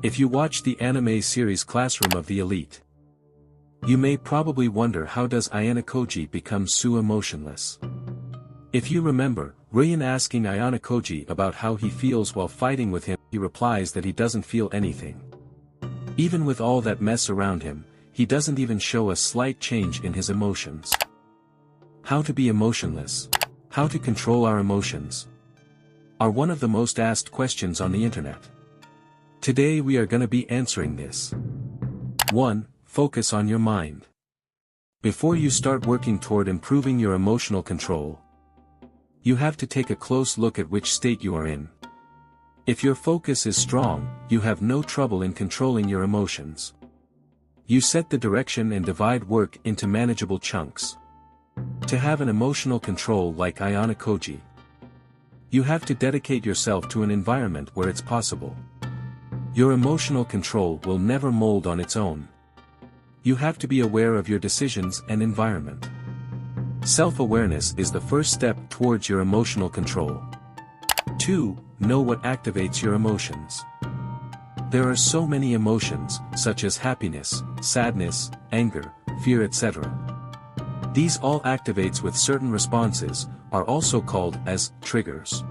If you watch the anime series Classroom of the Elite, you may probably wonder, how does Ayanokoji become so emotionless? If you remember, Ryan asking Ayanokoji about how he feels while fighting with him, he replies that he doesn't feel anything. Even with all that mess around him, he doesn't even show a slight change in his emotions. How to be emotionless? How to control our emotions? Are one of the most asked questions on the internet. Today we are gonna be answering this. 1. Focus on your mind. Before you start working toward improving your emotional control, you have to take a close look at which state you are in. If your focus is strong, you have no trouble in controlling your emotions. You set the direction and divide work into manageable chunks. To have an emotional control like Ayanokoji, you have to dedicate yourself to an environment where it's possible. Your emotional control will never mold on its own. You have to be aware of your decisions and environment. Self-awareness is the first step towards your emotional control. 2. Know what activates your emotions. There are so many emotions, such as happiness, sadness, anger, fear, etc. These all activates with certain responses, are also called as triggers.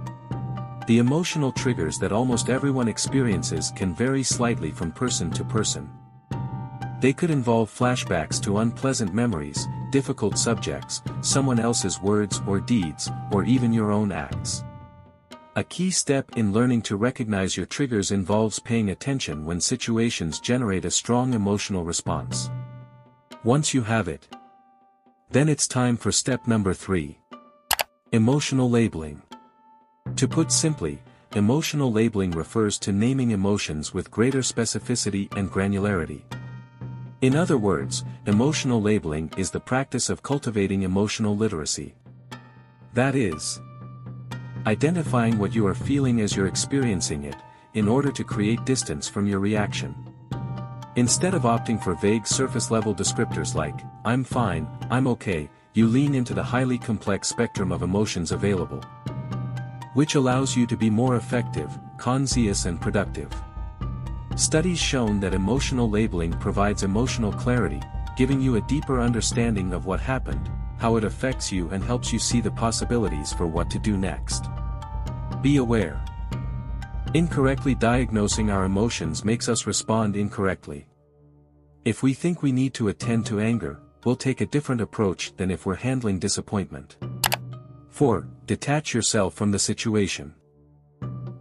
The emotional triggers that almost everyone experiences can vary slightly from person to person. They could involve flashbacks to unpleasant memories, difficult subjects, someone else's words or deeds, or even your own acts. A key step in learning to recognize your triggers involves paying attention when situations generate a strong emotional response. Once you have it, then it's time for step number 3. Emotional labeling. To put simply, emotional labeling refers to naming emotions with greater specificity and granularity. In other words, emotional labeling is the practice of cultivating emotional literacy. That is, identifying what you are feeling as you're experiencing it, in order to create distance from your reaction. Instead of opting for vague surface-level descriptors like, "I'm fine, I'm okay," you lean into the highly complex spectrum of emotions available, which allows you to be more effective, conscious and productive. Studies shown that emotional labeling provides emotional clarity, giving you a deeper understanding of what happened, how it affects you, and helps you see the possibilities for what to do next. Be aware. Incorrectly diagnosing our emotions makes us respond incorrectly. If we think we need to attend to anger, we'll take a different approach than if we're handling disappointment. 4. Detach yourself from the situation.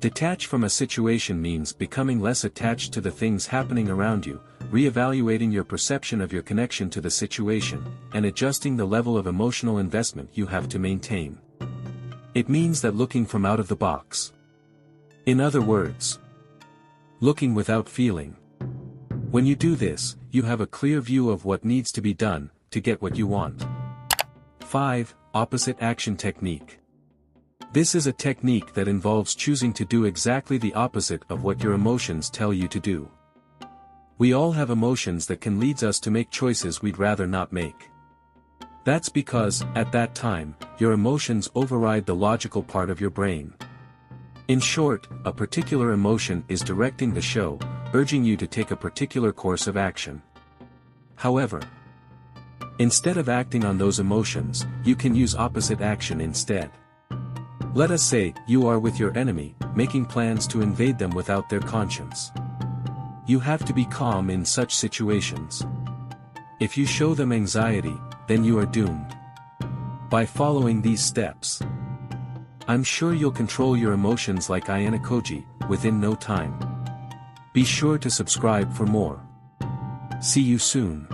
Detach from a situation means becoming less attached to the things happening around you, re-evaluating your perception of your connection to the situation, and adjusting the level of emotional investment you have to maintain. It means that looking from out of the box. In other words, looking without feeling. When you do this, you have a clear view of what needs to be done, to get what you want. 5. Opposite action technique. This is a technique that involves choosing to do exactly the opposite of what your emotions tell you to do. We all have emotions that can lead us to make choices we'd rather not make. That's because, at that time, your emotions override the logical part of your brain. In short, a particular emotion is directing the show, urging you to take a particular course of action. However, instead of acting on those emotions, you can use opposite action instead. Let us say, you are with your enemy, making plans to invade them without their conscience. You have to be calm in such situations. If you show them anxiety, then you are doomed. By following these steps, I'm sure you'll control your emotions like Ayanokoji, within no time. Be sure to subscribe for more. See you soon.